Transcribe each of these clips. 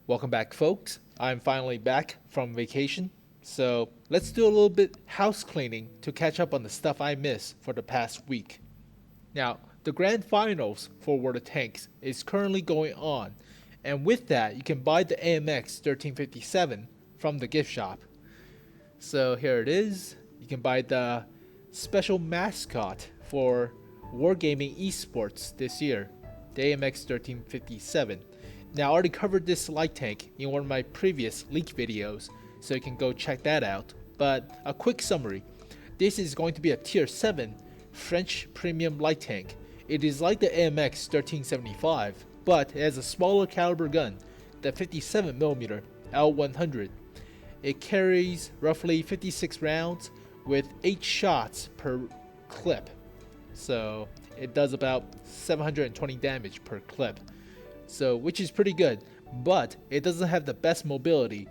Welcome back, folks. I'm finally back from vacation, so let's do a little bit house cleaning to catch up on the stuff I missed for the past week. Now, the grand finals for World of Tanks is currently going on, and with that, you can buy the AMX 1357 from the gift shop. So here it is. You can buy the special mascot for Wargaming Esports this year, the AMX 1357. Now, I already covered this light tank in one of my previous leak videos, so you can go check that out. But a quick summary. This is going to be a tier 7 French premium light tank. It is like the AMX 1375, but it has a smaller caliber gun, the 57mm L100. It carries roughly 56 rounds with 8 shots per clip. So it does about 720 damage per clip. So which is pretty good, but it doesn't have the best mobility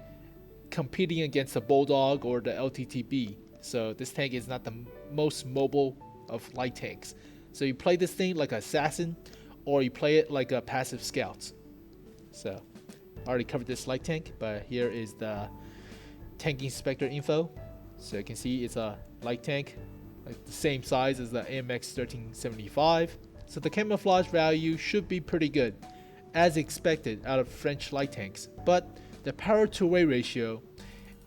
competing against the Bulldog or the LTTB. So this tank is not the most mobile of light tanks. So you play this thing like an assassin or you play it like a passive scout. So I already covered this light tank, but here is the tank inspector info. So you can see it's a light tank, like the same size as the AMX 1375. So the camouflage value should be pretty good, as expected out of French light tanks. But the power to weight ratio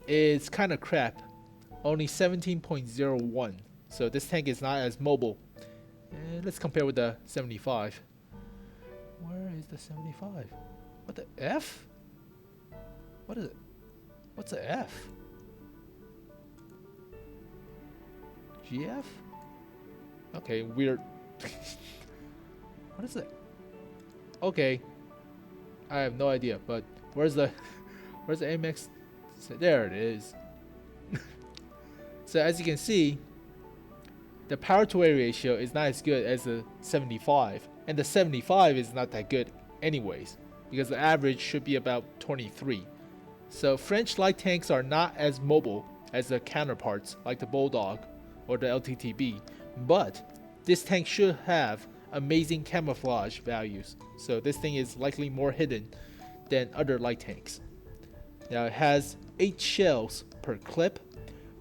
is kind of crap, only 17.01. So this tank is not as mobile. And let's compare with the 75. Where is the 75? What the F? What is it? What's a F? GF? Okay, weird. What is it? Okay, I have no idea. But where's the AMX? There it is. So as you can see, the power to weight ratio is not as good as the 75, and the 75 is not that good anyways, because the average should be about 23. So French light tanks are not as mobile as their counterparts like the Bulldog or the LTTB, but this tank should have amazing camouflage values. So this thing is likely more hidden than other light tanks. Now it has 8 shells per clip,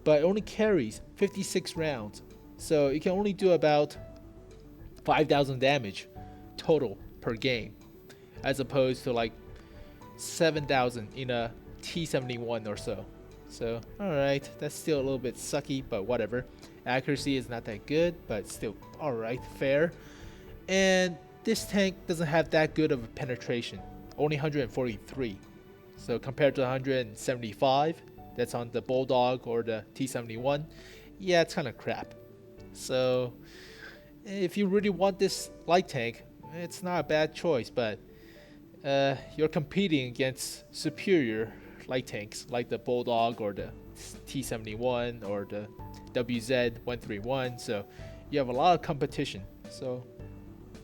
but it only carries 56 rounds. So it can only do about 5,000 damage total per game, as opposed to like 7,000 in a T71 or so. So, alright, that's still a little bit sucky, but whatever. Accuracy is not that good, but still alright, fair. And this tank doesn't have that good of a penetration, only 143. So compared to 175 that's on the Bulldog or the T71, yeah, it's kind of crap. So if you really want this light tank, it's not a bad choice, but you're competing against superior light tanks like the Bulldog or the T71 or the WZ131, so you have a lot of competition. So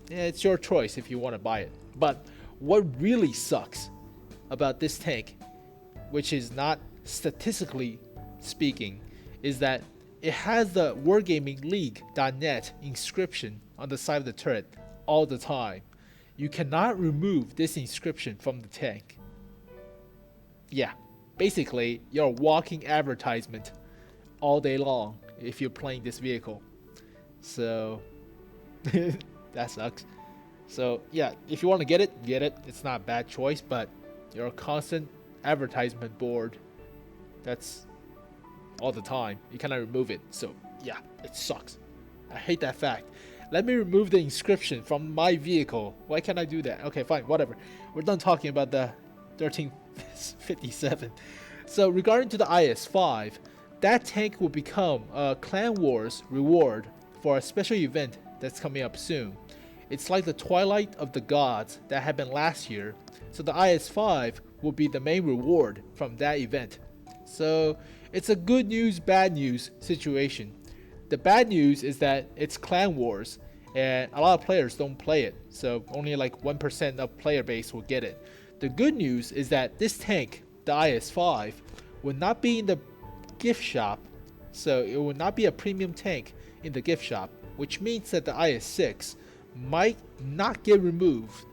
yeah, it's your choice if you want to buy it. But what really sucks about this tank, which is not statistically speaking, is that it has the wargamingleague.net inscription on the side of the turret all the time. You cannot remove this inscription from the tank. Yeah, basically you're a walking advertisement all day long if you're playing this vehicle. So that sucks. So yeah, if you want to get it, get it. It's not a bad choice, but you're a constant advertisement board. That's all the time. You cannot remove it. So yeah, it sucks. I hate that fact. Let me remove the inscription from my vehicle. Why can't I do that? Okay, fine, whatever. We're done talking about the 1357. So regarding to the IS-5, that tank will become a Clan Wars reward for a special event that's coming up soon. It's like the Twilight of the Gods that happened last year. So the IS-5 will be the main reward from that event. So it's a good news, bad news situation. The bad news is that it's Clan Wars and a lot of players don't play it. So only like 1% of player base will get it. The good news is that this tank, the IS-5, will not be in the gift shop. So it will not be a premium tank in the gift shop, which means that the IS-6 might not get removed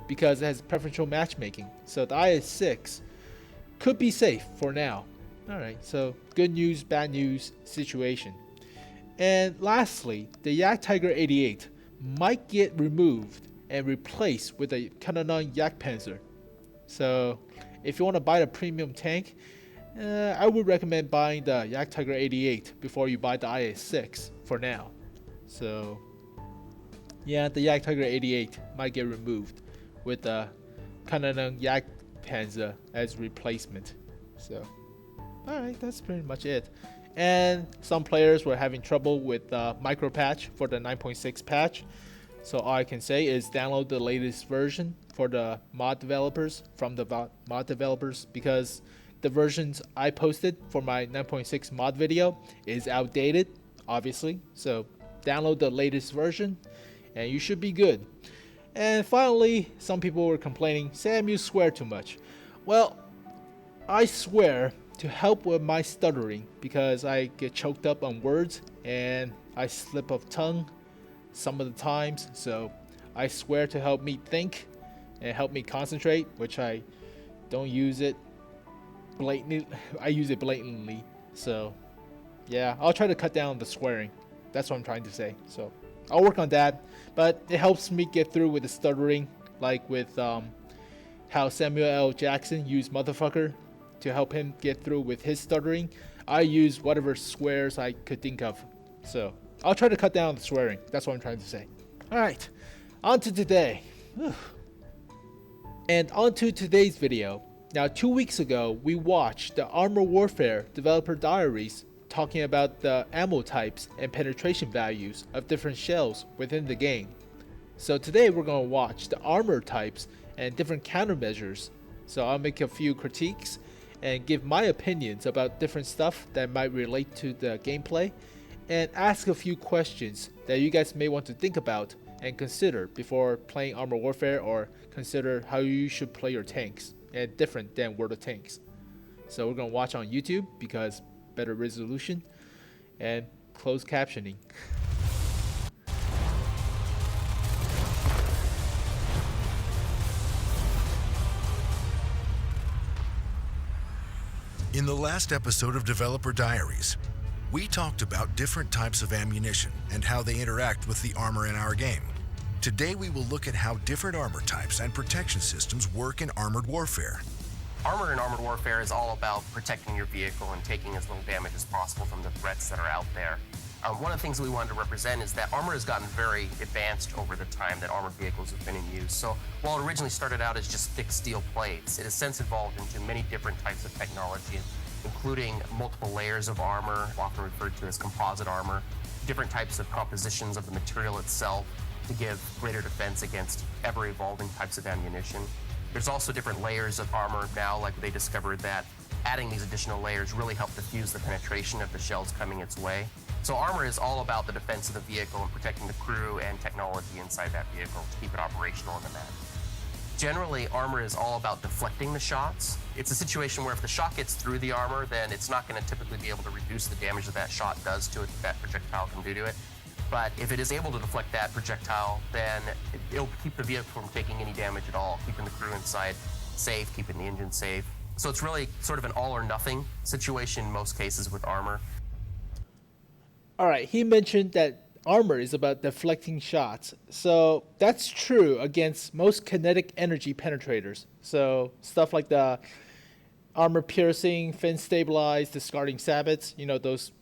because it has preferential matchmaking. So the IS-6 could be safe for now. Alright, so good news, bad news situation. And lastly, the Yak Tiger 88 might get removed and replaced with a Kananan Yak Panzer. So if you want to buy the premium tank, I would recommend buying the Yak Tiger 88 before you buy the IS-6 for now. So yeah, the Yak Tiger 88 might get removed with the Kananan Yak Panzer as replacement. So alright, that's pretty much it. And some players were having trouble with micro patch for the 9.6 patch. So all I can say is download the latest version for the mod developers from the mod developers, because the versions I posted for my 9.6 mod video is outdated, obviously. So download the latest version and you should be good. And finally, some people were complaining, Sam, you swear too much. Well, I swear to help with my stuttering because I get choked up on words and I slip of tongue some of the times. So I swear to help me think and help me concentrate, which I don't use it blatantly. I use it blatantly. So yeah, I'll try to cut down the swearing. That's what I'm trying to say. So I'll work on that, but it helps me get through with the stuttering, like with how Samuel L. Jackson used motherfucker to help him get through with his stuttering. I use whatever swears I could think of. So I'll try to cut down the swearing. That's what I'm trying to say. Alright, on to today. Whew. And on to today's video. Now 2 weeks ago, we watched the Armor Warfare Developer Diaries talking about the ammo types and penetration values of different shells within the game. So today we're going to watch the armor types and different countermeasures. So I'll make a few critiques and give my opinions about different stuff that might relate to the gameplay, and ask a few questions that you guys may want to think about and consider before playing Armor Warfare, or consider how you should play your tanks, and different than World of Tanks. So we're going to watch on YouTube because better resolution and closed captioning. In the last episode of Developer Diaries, we talked about different types of ammunition and how they interact with the armor in our game. Today we will look at how different armor types and protection systems work in Armored Warfare. Armor in Armored Warfare is all about protecting your vehicle and taking as little damage as possible from the threats that are out there. One of the things we wanted to represent is that armor has gotten very advanced over the time that armored vehicles have been in use. So while it originally started out as just thick steel plates, it has since evolved into many different types of technology, including multiple layers of armor, often referred to as composite armor, different types of compositions of the material itself to give greater defense against ever-evolving types of ammunition. There's also different layers of armor now, like they discovered that adding these additional layers really help diffuse the penetration of the shells coming its way. So armor is all about the defense of the vehicle and protecting the crew and technology inside that vehicle to keep it operational in the match. Generally, armor is all about deflecting the shots. It's a situation where if the shot gets through the armor, then it's not going to typically be able to reduce the damage that shot does to it, that projectile can do to it. But if it is able to deflect that projectile, then it'll keep the vehicle from taking any damage at all, keeping the crew inside safe, keeping the engine safe. So it's really sort of an all or nothing situation in most cases with armor. Alright, he mentioned that armor is about deflecting shots. So that's true against most kinetic energy penetrators. So stuff like the armor piercing, fin stabilized, discarding sabots, you know, those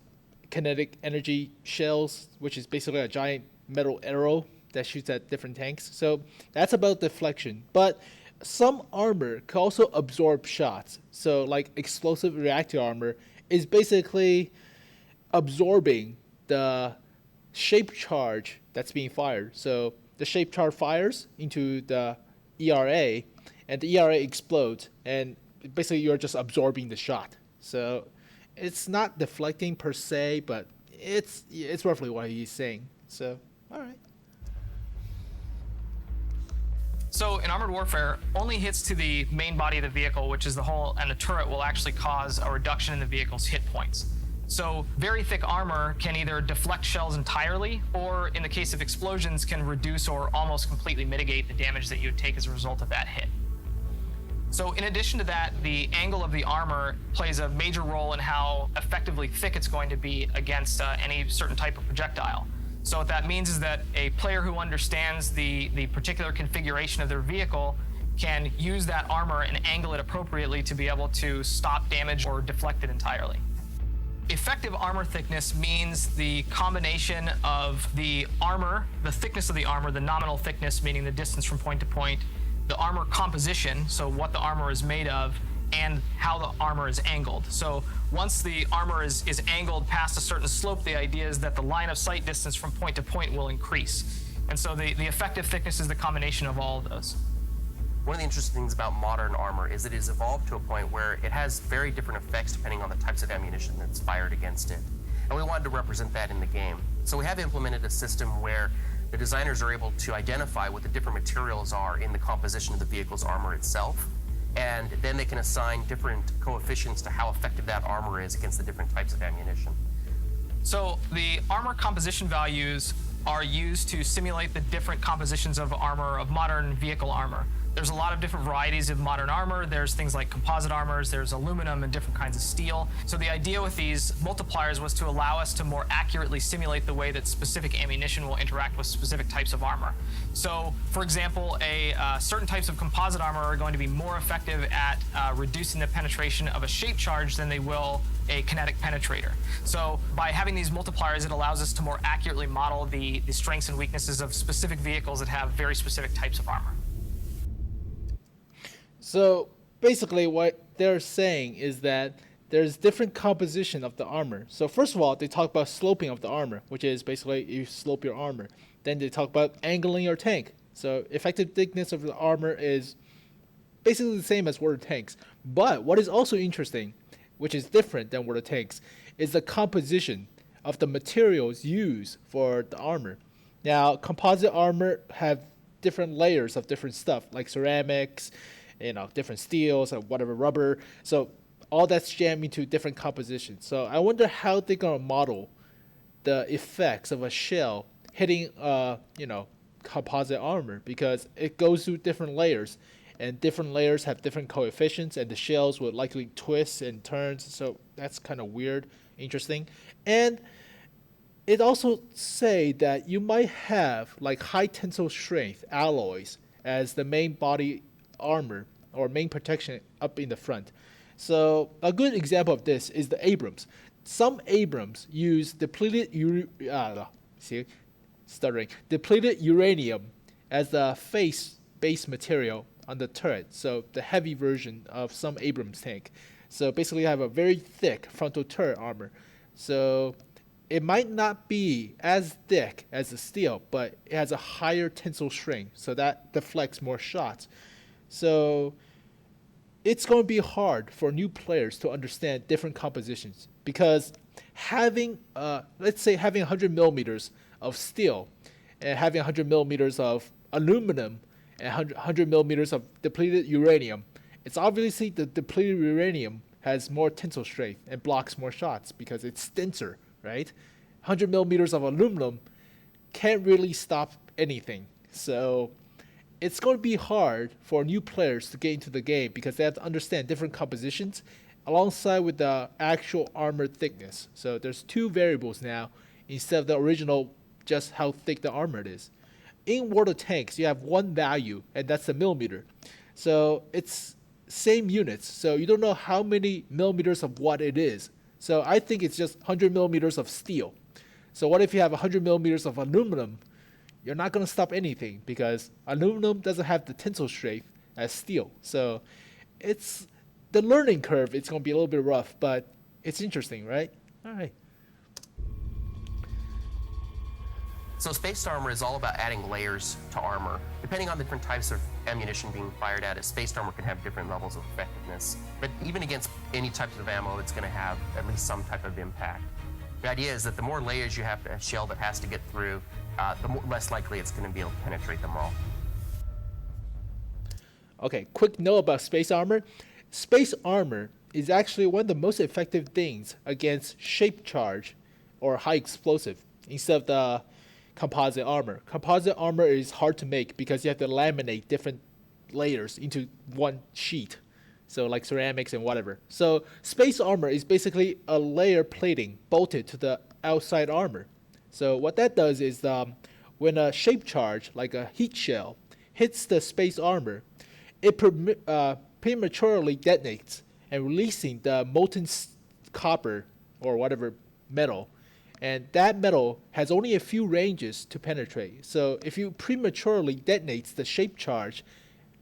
kinetic energy shells, which is basically a giant metal arrow that shoots at different tanks. So that's about deflection. But some armor can also absorb shots. So like explosive reactive armor is basically absorbing the shape charge that's being fired. So the shape charge fires into the ERA and the ERA explodes, and basically you're just absorbing the shot. So it's not deflecting per se, but it's roughly what he's saying. So all right. So in Armored Warfare, only hits to the main body of the vehicle, which is the hull and the turret, will actually cause a reduction in the vehicle's hit points. So very thick armor can either deflect shells entirely, or in the case of explosions, can reduce or almost completely mitigate the damage that you would take as a result of that hit. So in addition to that, the angle of the armor plays a major role in how effectively thick it's going to be against any certain type of projectile. So what that means is that a player who understands the particular configuration of their vehicle can use that armor and angle it appropriately to be able to stop damage or deflect it entirely. Effective armor thickness means the combination of the armor, the thickness of the armor, the nominal thickness, meaning the distance from point to point, the armor composition, so what the armor is made of, and how the armor is angled. So once the armor is angled past a certain slope, the idea is that the line of sight distance from point to point will increase. And so the effective thickness is the combination of all of those. One of the interesting things about modern armor is it has evolved to a point where it has very different effects depending on the types of ammunition that's fired against it. And we wanted to represent that in the game. So we have implemented a system where the designers are able to identify what the different materials are in the composition of the vehicle's armor itself. And then they can assign different coefficients to how effective that armor is against the different types of ammunition. So the armor composition values are used to simulate the different compositions of armor, of modern vehicle armor. There's a lot of different varieties of modern armor. There's things like composite armors, there's aluminum and different kinds of steel. So the idea with these multipliers was to allow us to more accurately simulate the way that specific ammunition will interact with specific types of armor. So, for example, certain types of composite armor are going to be more effective at reducing the penetration of a shape charge than they will a kinetic penetrator. So by having these multipliers, it allows us to more accurately model the strengths and weaknesses of specific vehicles that have very specific types of armor. So basically what they're saying is that there's different composition of the armor. So first of all, they talk about sloping of the armor, which is basically you slope your armor. Then they talk about angling your tank. So effective thickness of the armor is basically the same as water tanks. But what is also interesting, which is different than water tanks, is the composition of the materials used for the armor. Now, composite armor have different layers of different stuff, like ceramics, different steels and whatever, rubber. So all that's jammed into different compositions. So I wonder how they're gonna model the effects of a shell hitting, composite armor, because it goes through different layers, and different layers have different coefficients, and the shells would likely twist and turn. So that's kind of weird, interesting. And it also say that you might have like high tensile strength alloys as the main body armor or main protection up in the front. So a good example of this is the Abrams. Some Abrams use depleted uranium as the base material on the turret. So the heavy version of some Abrams tank. So basically, you have a very thick frontal turret armor. So it might not be as thick as the steel, but it has a higher tensile strength, so that deflects more shots. So it's going to be hard for new players to understand different compositions, because having, let's say, having 100 millimeters of steel and having 100 millimeters of aluminum and 100 millimeters of depleted uranium, it's obviously the depleted uranium has more tensile strength and blocks more shots because it's denser, right? 100 millimeters of aluminum can't really stop anything. So it's going to be hard for new players to get into the game because they have to understand different compositions alongside with the actual armor thickness. So there's two variables now instead of the original just how thick the armor is. In water tanks, you have one value, and that's the millimeter. So it's same units, so you don't know how many millimeters of what it is. So I think it's just 100 millimeters of steel. So what if you have 100 millimeters of aluminum? You're not going to stop anything because aluminum doesn't have the tensile strength as steel. So it's the learning curve. It's going to be a little bit rough, but it's interesting, right? All right. So spaced armor is all about adding layers to armor. Depending on the different types of ammunition being fired at it, spaced armor can have different levels of effectiveness. But even against any types of ammo, it's going to have at least some type of impact. The idea is that the more layers you have to a shell that has to get through, the less likely it's going to be able to penetrate them all. Okay, quick note about space armor. Space armor is actually one of the most effective things against shape charge or high explosive instead of the composite armor. Composite armor is hard to make because you have to laminate different layers into one sheet. So like ceramics and whatever. So space armor is basically a layer plating bolted to the outside armor. So what that does is when a shape charge, like a heat shell, hits the space armor, it prematurely detonates and releasing the molten copper or whatever metal. And that metal has only a few ranges to penetrate. So if you prematurely detonates the shape charge,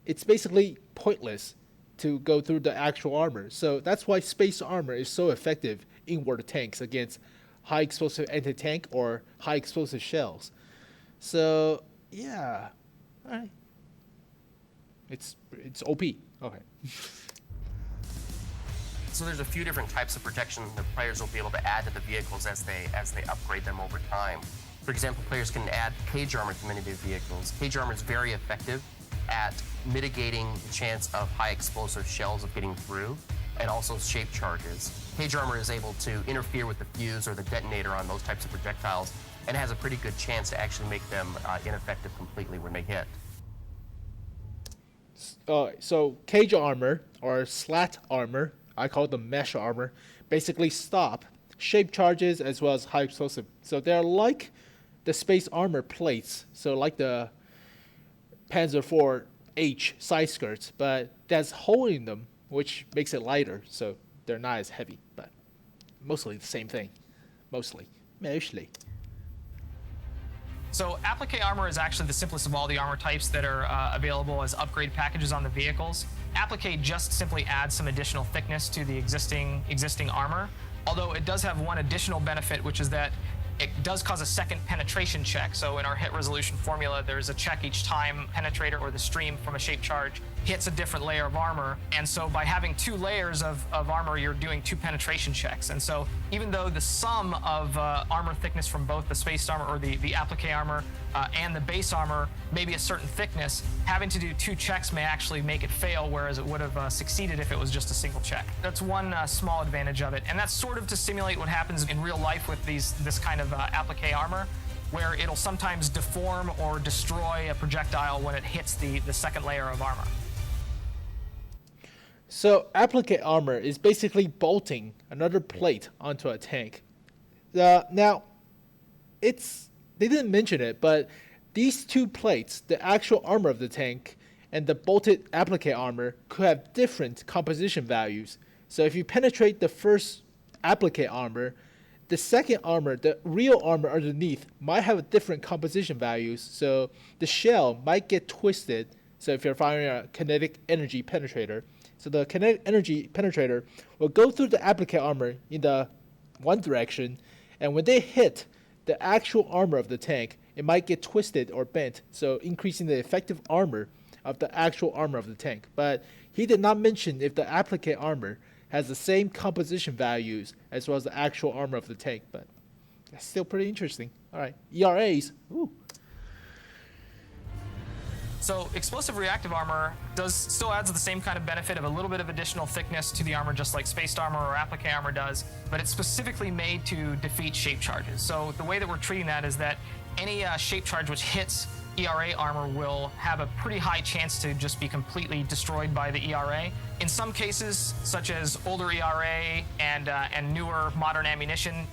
it's basically pointless to go through the actual armor. So that's why space armor is so effective in water tanks against high explosive anti-tank or high explosive shells. So yeah, all right. It's OP. Okay. So there's a few different types of protection that players will be able to add to the vehicles as they upgrade them over time. For example, players can add cage armor to many of their vehicles. Cage armor is very effective at mitigating the chance of high explosive shells of getting through, and also shape charges. Cage armor is able to interfere with the fuse or the detonator on those types of projectiles, and has a pretty good chance to actually make them ineffective completely when they hit. So cage armor or slat armor, I call it the mesh armor, basically stop shape charges as well as high explosive. So they're like the space armor plates, so like the Panzer IV-H side skirts, but there's hole in them, which makes it lighter, so they're not as heavy, but mostly the same thing. Mostly. So Applique armor is actually the simplest of all the armor types that are available as upgrade packages on the vehicles. Applique just simply adds some additional thickness to the existing armor, although it does have one additional benefit, which is that it does cause a second penetration check. So in our hit resolution formula, there's a check each time penetrator or the stream from a shape charge hits a different layer of armor. And so by having two layers of armor, you're doing two penetration checks. And so even though the sum of armor thickness from both the space armor or the applique armor and the base armor may be a certain thickness, having to do two checks may actually make it fail, whereas it would have succeeded if it was just a single check. That's one small advantage of it. And that's sort of to simulate what happens in real life with this kind of applique armor, where it'll sometimes deform or destroy a projectile when it hits the second layer of armor. So applique armor is basically bolting another plate onto a tank. Now, they didn't mention it, but these two plates, the actual armor of the tank and the bolted applique armor, could have different composition values. So if you penetrate the first applique armor, the second armor, the real armor underneath, might have different composition values. So the shell might get twisted. So if you're firing a kinetic energy penetrator, so the kinetic energy penetrator will go through the applique armor in the one direction, and when they hit the actual armor of the tank, it might get twisted or bent, so increasing the effective armor of the actual armor of the tank. But he did not mention if the applique armor has the same composition values as well as the actual armor of the tank, but that's still pretty interesting. All right, ERAs. Ooh. So explosive reactive armor still adds the same kind of benefit of a little bit of additional thickness to the armor, just like spaced armor or applique armor does, but it's specifically made to defeat shape charges. So the way that we're treating that is that any shape charge which hits ERA armor will have a pretty high chance to just be completely destroyed by the ERA. In some cases, such as older ERA and newer modern ammunition,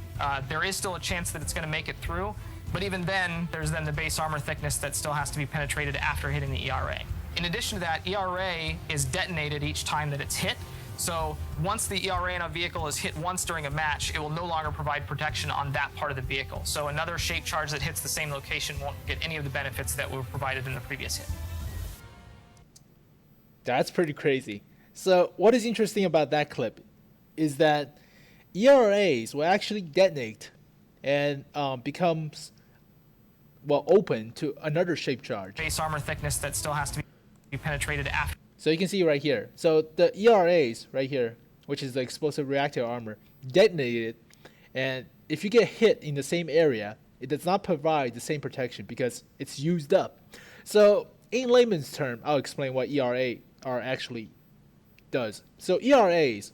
there is still a chance that it's going to make it through. But even then, there's then the base armor thickness that still has to be penetrated after hitting the ERA. In addition to that, ERA is detonated each time that it's hit. So once the ERA in a vehicle is hit once during a match, it will no longer provide protection on that part of the vehicle. So another shape charge that hits the same location won't get any of the benefits that were provided in the previous hit. That's pretty crazy. So what is interesting about that clip is that ERAs will actually detonate and becomes open to another shape charge. Base armor thickness that still has to be penetrated after. So you can see right here. So the ERAs right here, which is the explosive reactive armor, detonated, and if you get hit in the same area, it does not provide the same protection because it's used up. So in layman's term, I'll explain what ERA are actually does. So ERAs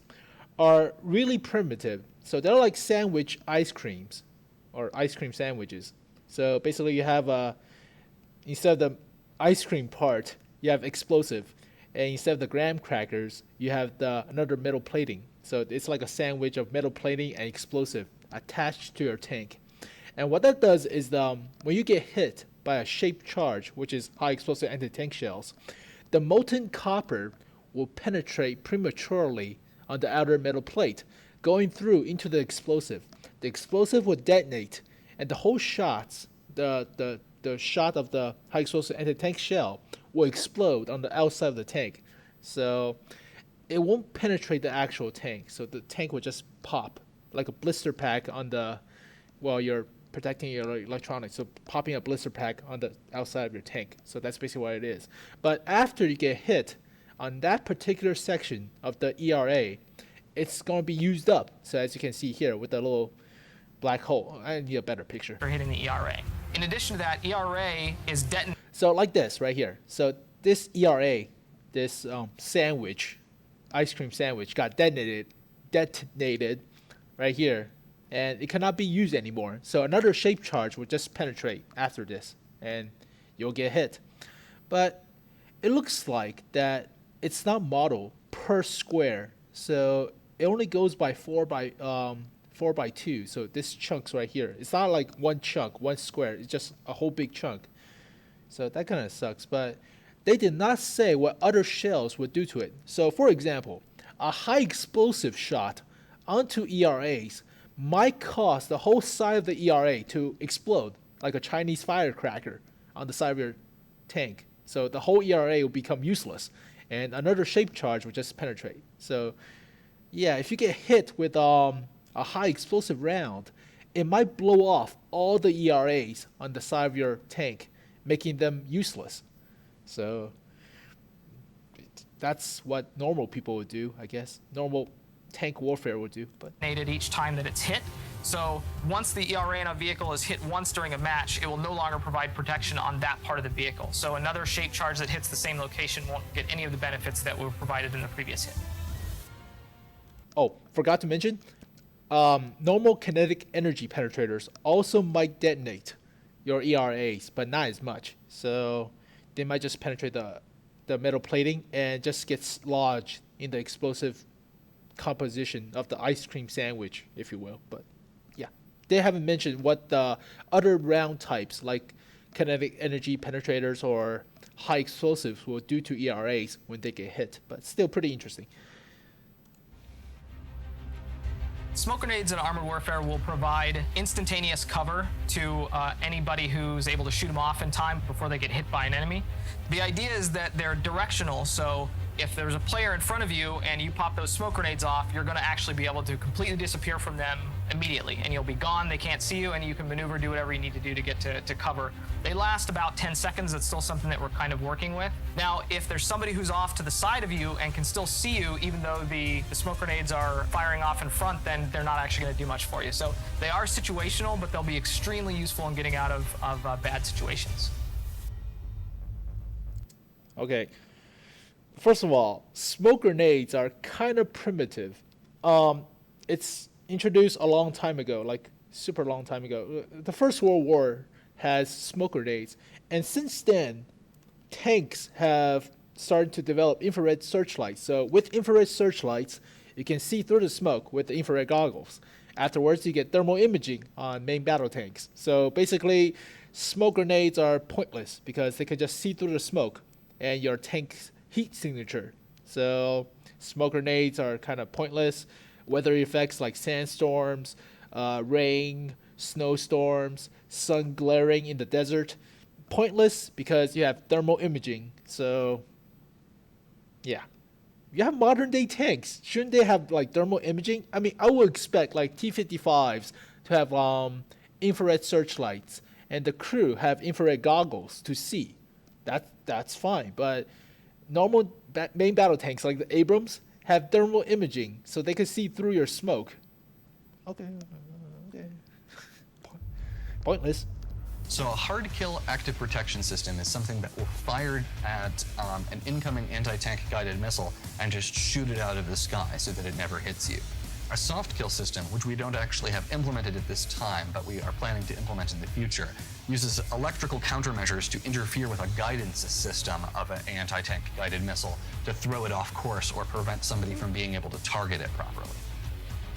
are really primitive. So they're like sandwich ice creams or ice cream sandwiches. So basically, you have instead of the ice cream part, you have explosive, and instead of the graham crackers, you have the another metal plating. So it's like a sandwich of metal plating and explosive attached to your tank. And what that does is when you get hit by a shaped charge, which is high explosive anti-tank shells, the molten copper will penetrate prematurely on the outer metal plate, going through into the explosive. The explosive will detonate, and the whole shots, the shot of the high explosive anti-tank shell will explode on the outside of the tank. So it won't penetrate the actual tank. So the tank will just pop like a blister pack on the while you're protecting your electronics. So popping a blister pack on the outside of your tank. So that's basically what it is. But after you get hit on that particular section of the ERA, it's going to be used up. So as you can see here with the little black hole, I need a better picture. For hitting the ERA. In addition to that, ERA is detonated. So like this right here. So this ERA, this sandwich, ice cream sandwich, got detonated right here, and it cannot be used anymore. So another shape charge will just penetrate after this, and you'll get hit. But it looks like that it's not modeled per square, so it only goes by 4x2. So this chunks right here, it's not like one chunk, one square. It's just a whole big chunk. So that kind of sucks. But they did not say what other shells would do to it. So for example, a high explosive shot onto ERAs might cause the whole side of the ERA to explode like a Chinese firecracker on the side of your tank. So the whole ERA will become useless, and another shape charge will just penetrate. So yeah, if you get hit with a high explosive round, it might blow off all the ERAs on the side of your tank, making them useless. So that's what normal people would do, I guess. Normal tank warfare would do. But each time that it's hit. So once the ERA in a vehicle is hit once during a match, it will no longer provide protection on that part of the vehicle. So another shape charge that hits the same location won't get any of the benefits that were provided in the previous hit. Oh, forgot to mention, normal kinetic energy penetrators also might detonate your ERAs, but not as much. So they might just penetrate the metal plating and just get lodged in the explosive composition of the ice cream sandwich, if you will. But yeah, they haven't mentioned what the other round types like kinetic energy penetrators or high explosives will do to ERAs when they get hit, but still pretty interesting. Smoke grenades in armored warfare will provide instantaneous cover to anybody who's able to shoot them off in time before they get hit by an enemy. The idea is that they're directional, so if there's a player in front of you and you pop those smoke grenades off, you're going to actually be able to completely disappear from them immediately, and you'll be gone. They can't see you, and you can maneuver, do whatever you need to do to get to cover. They last about 10 seconds. That's still something that we're kind of working with. Now, if there's somebody who's off to the side of you and can still see you, even though the smoke grenades are firing off in front, then they're not actually going to do much for you. So they are situational, but they'll be extremely useful in getting out of bad situations. Okay. First of all, smoke grenades are kind of primitive. It's introduced a long time ago, like super long time ago. The First World War has smoke grenades, and since then, tanks have started to develop infrared searchlights. So with infrared searchlights, you can see through the smoke with the infrared goggles. Afterwards, you get thermal imaging on main battle tanks. So basically, smoke grenades are pointless because they can just see through the smoke and your tank's heat signature. So smoke grenades are kind of pointless. Weather effects like sandstorms, rain, snowstorms, sun glaring in the desert, pointless because you have thermal imaging. So yeah, you have modern day tanks. Shouldn't they have like thermal imaging? I mean, I would expect like T-55s to have infrared searchlights and the crew have infrared goggles to see. That's fine, but normal main battle tanks like the Abrams have thermal imaging so they can see through your smoke. Okay. Pointless. So a hard kill active protection system is something that will fire at an incoming anti-tank guided missile and just shoot it out of the sky so that it never hits you. A soft kill system, which we don't actually have implemented at this time, but we are planning to implement in the future, uses electrical countermeasures to interfere with a guidance system of an anti-tank guided missile to throw it off course or prevent somebody from being able to target it properly.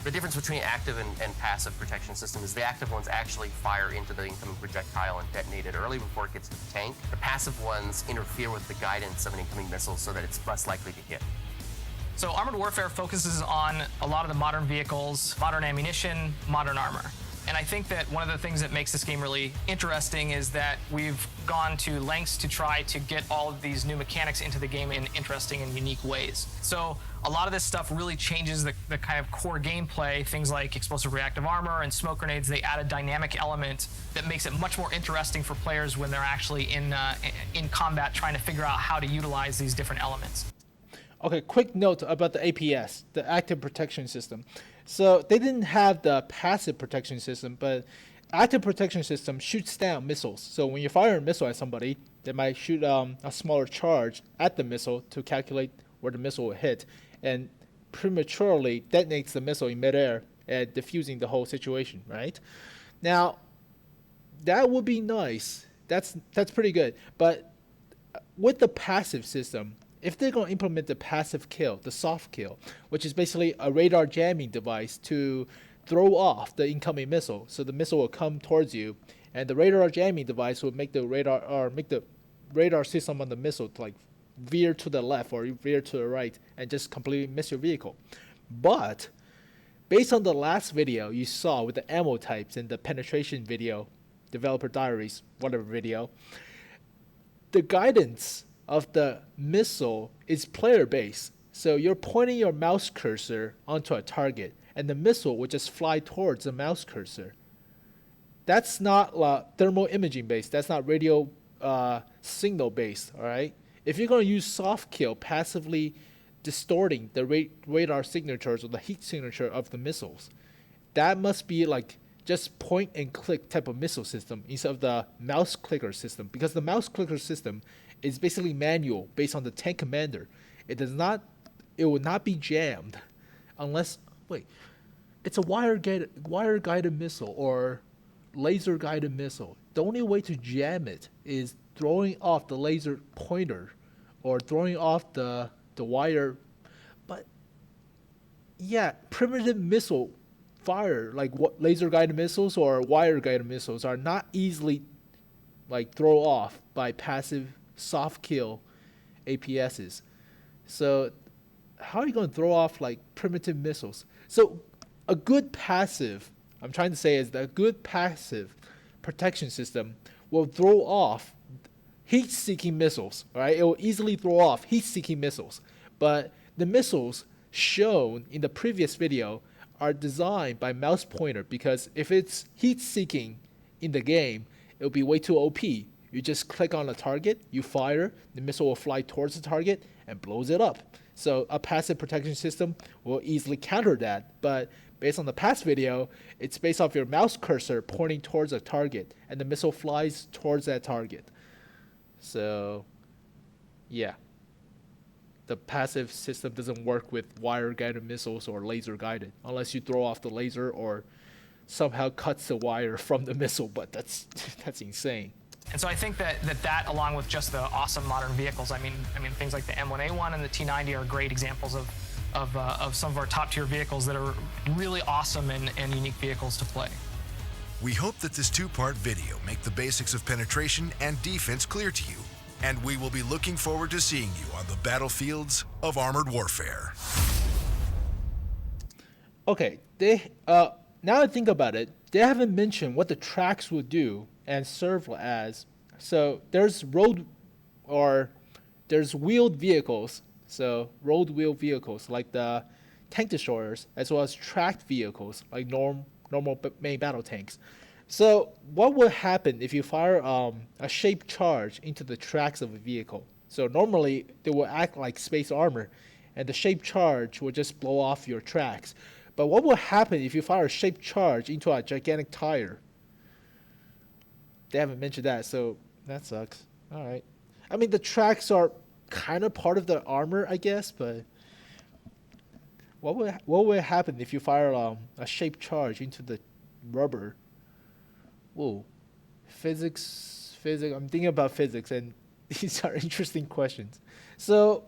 The difference between active and passive protection system is the active ones actually fire into the incoming projectile and detonate it early before it gets to the tank. The passive ones interfere with the guidance of an incoming missile so that it's less likely to hit. So Armored Warfare focuses on a lot of the modern vehicles, modern ammunition, modern armor. And I think that one of the things that makes this game really interesting is that we've gone to lengths to try to get all of these new mechanics into the game in interesting and unique ways. So a lot of this stuff really changes the kind of core gameplay. Things like explosive reactive armor and smoke grenades, they add a dynamic element that makes it much more interesting for players when they're actually in combat trying to figure out how to utilize these different elements. Okay, quick note about the APS, the active protection system. So they didn't have the passive protection system, but active protection system shoots down missiles. So when you fire a missile at somebody, they might shoot a smaller charge at the missile to calculate where the missile will hit, and prematurely detonates the missile in midair and diffusing the whole situation, right? Now, that would be nice. That's pretty good. But with the passive system, if they're going to implement the passive kill, the soft kill, which is basically a radar jamming device to throw off the incoming missile, so the missile will come towards you, and the radar jamming device will make the radar system on the missile to like veer to the left or veer to the right and just completely miss your vehicle. But based on the last video you saw with the ammo types and the penetration video, developer diaries, whatever video, the guidance of the missile is player-based. So you're pointing your mouse cursor onto a target, and the missile will just fly towards the mouse cursor. That's not thermal imaging based. That's not radio signal based. All right. If you're going to use soft kill, passively distorting the radar signatures or the heat signature of the missiles, that must be like just point and click type of missile system instead of the mouse clicker system, because the mouse clicker system is basically manual based on the tank commander. It will not be jammed unless, it's a wire guided missile or laser guided missile. The only way to jam it is throwing off the laser pointer or throwing off the wire. But yeah, primitive missile fire, like what laser guided missiles or wire guided missiles, are not easily like throw off by passive soft kill APSs. So how are you going to throw off like primitive missiles? So a good passive, I'm trying to say, is that a good passive protection system will throw off heat-seeking missiles. All right, it will easily throw off heat-seeking missiles. But the missiles shown in the previous video are designed by mouse pointer, because if it's heat-seeking in the game, it'll be way too OP. You just click on a target, you fire, the missile will fly towards the target and blows it up. So a passive protection system will easily counter that. But based on the past video, it's based off your mouse cursor pointing towards a target, and the missile flies towards that target. So, yeah. The passive system doesn't work with wire-guided missiles or laser-guided, unless you throw off the laser or somehow cuts the wire from the missile, but that's insane. And so I think that along with just the awesome modern vehicles, I mean things like the M1A1 and the T90 are great examples of some of our top tier vehicles that are really awesome and unique vehicles to play. We hope that this two-part video make the basics of penetration and defense clear to you, and we will be looking forward to seeing you on the battlefields of Armored Warfare. Okay, now I think about it, they haven't mentioned what the tracks will do and serve as. So there's wheeled vehicles, so road wheel vehicles like the tank destroyers, as well as tracked vehicles like normal main battle tanks. So what would happen if you fire a shaped charge into the tracks of a vehicle? So normally they will act like space armor, and the shaped charge will just blow off your tracks. But what will happen if you fire a shaped charge into a gigantic tire? they haven't mentioned that, so that sucks. All right. I mean, the tracks are kind of part of the armor, I guess, but what would happen if you fire a shape charge into the rubber? Whoa, physics. I'm thinking about physics, and these are interesting questions. So,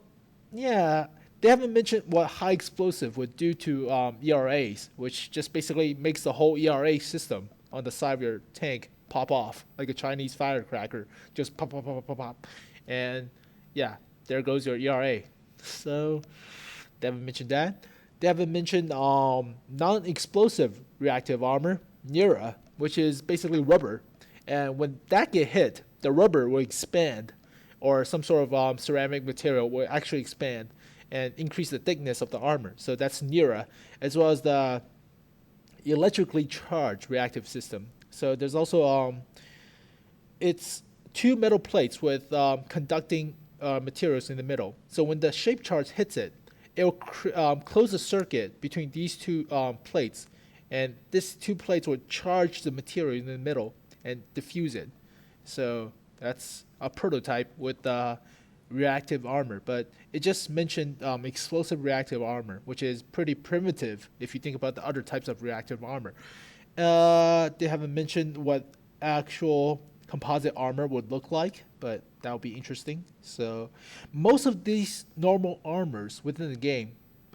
yeah, they haven't mentioned what high explosive would do to ERAs, which just basically makes the whole ERA system on the side of your tank pop off like a Chinese firecracker, just pop, pop, pop, pop, pop, and yeah, there goes your ERA. So they haven't mentioned that. They haven't mentioned non-explosive reactive armor, NERA, which is basically rubber, and when that get hit, the rubber will expand, or some sort of ceramic material will actually expand and increase the thickness of the armor. So that's NERA, as well as the electrically charged reactive system. So there's also it's two metal plates with conducting materials in the middle. So when the shape charge hits it, it will close a circuit between these two plates, and these two plates will charge the material in the middle and diffuse it. So that's a prototype with reactive armor, but it just mentioned explosive reactive armor, which is pretty primitive if you think about the other types of reactive armor. They haven't mentioned what actual composite armor would look like, but that would be interesting. So most of these normal armors within the game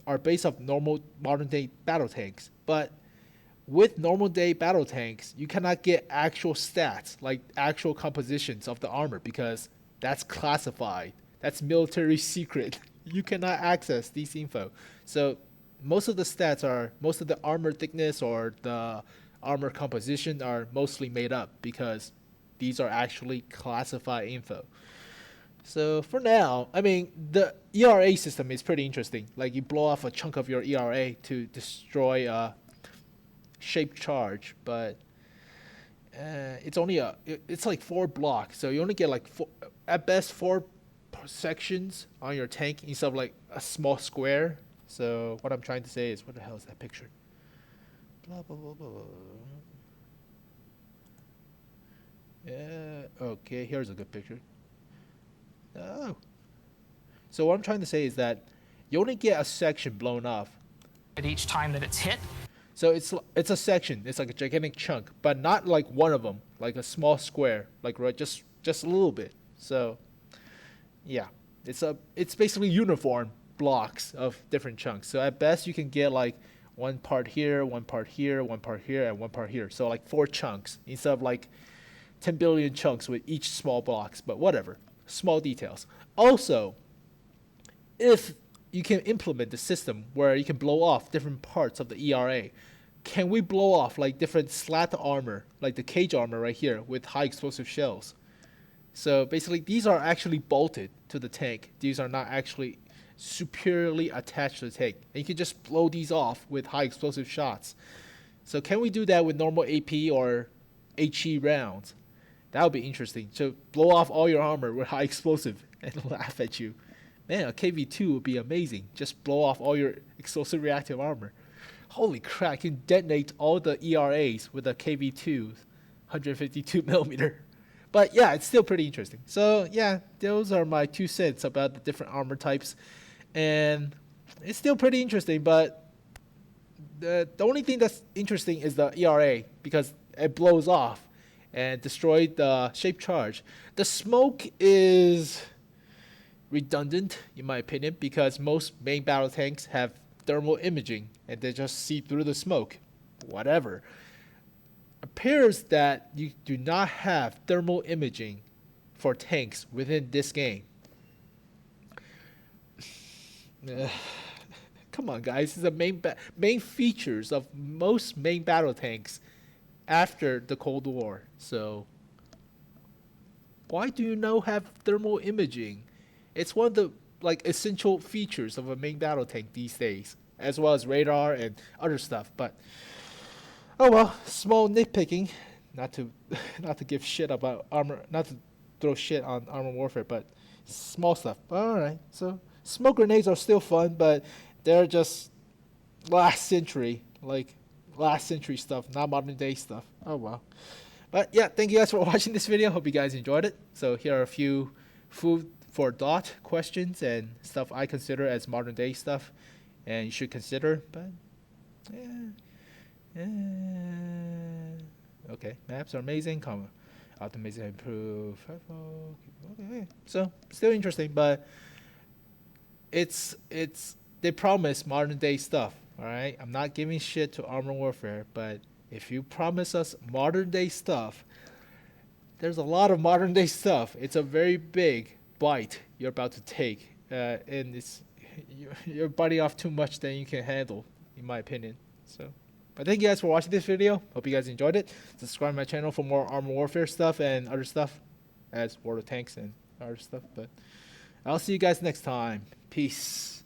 are based off normal modern day battle tanks, but with normal day battle tanks, you cannot get actual stats, like actual compositions of the armor, because that's classified. That's military secret. You cannot access these info. So most of the armor thickness or the armor composition are mostly made up because these are actually classified info. So for now, I mean, the ERA system is pretty interesting. Like you blow off a chunk of your ERA to destroy a shape charge, but it's like 4 blocks, so you only get like at best 4 sections on your tank instead of like a small square. So what I'm trying to say is, what the hell is that picture? Blah blah blah blah. Yeah. Okay. Here's a good picture. Oh. So what I'm trying to say is that you only get a section blown off At each time that it's hit. So it's a section. It's like a gigantic chunk, but not like one of them, like a small square, like right, just a little bit. So, yeah, it's basically uniform blocks of different chunks. So at best you can get like one part here, one part here, one part here, and one part here. So like 4 chunks instead of like 10 billion chunks with each small blocks. But whatever, small details. Also, if you can implement the system where you can blow off different parts of the ERA, can we blow off like different slat armor, like the cage armor right here with high explosive shells? So basically these are actually bolted to the tank. These are not actually superiorly attached to the tank. And you can just blow these off with high explosive shots. So can we do that with normal AP or HE rounds? That would be interesting. So blow off all your armor with high explosive and laugh at you. Man, a KV-2 would be amazing. Just blow off all your explosive reactive armor. Holy crap, you can detonate all the ERAs with a KV-2, 152 millimeter. But yeah, it's still pretty interesting. So yeah, those are my 2 cents about the different armor types. And it's still pretty interesting, but the only thing that's interesting is the ERA, because it blows off and destroyed the shape charge. The smoke is redundant in my opinion, because most main battle tanks have thermal imaging and they just see through the smoke. Whatever. Appears that you do not have thermal imaging for tanks within this game. Come on guys, this is the main features of most main battle tanks after the Cold War. So why do you not have thermal imaging? It's one of the like essential features of a main battle tank these days, as well as radar and other stuff. But oh well, small nitpicking. Not to give shit about armor, not to throw shit on Armor Warfare, but small stuff. But all right, so smoke grenades are still fun, but they're just last century stuff, not modern day stuff. Oh well. But yeah, thank you guys for watching this video. Hope you guys enjoyed it. So here are a few food for thought questions and stuff I consider as modern day stuff, and you should consider. But yeah. Okay, maps are amazing. Optimization improve. Okay, so still interesting, but it's they promise modern day stuff. All right, I'm not giving shit to Armor Warfare, but if you promise us modern day stuff, there's a lot of modern day stuff. It's a very big bite you're about to take, and you're biting off too much than you can handle, in my opinion. So, but thank you guys for watching this video. Hope you guys enjoyed it. Subscribe to my channel for more Armor Warfare stuff and other stuff, as World of Tanks and other stuff. But I'll see you guys next time. Peace.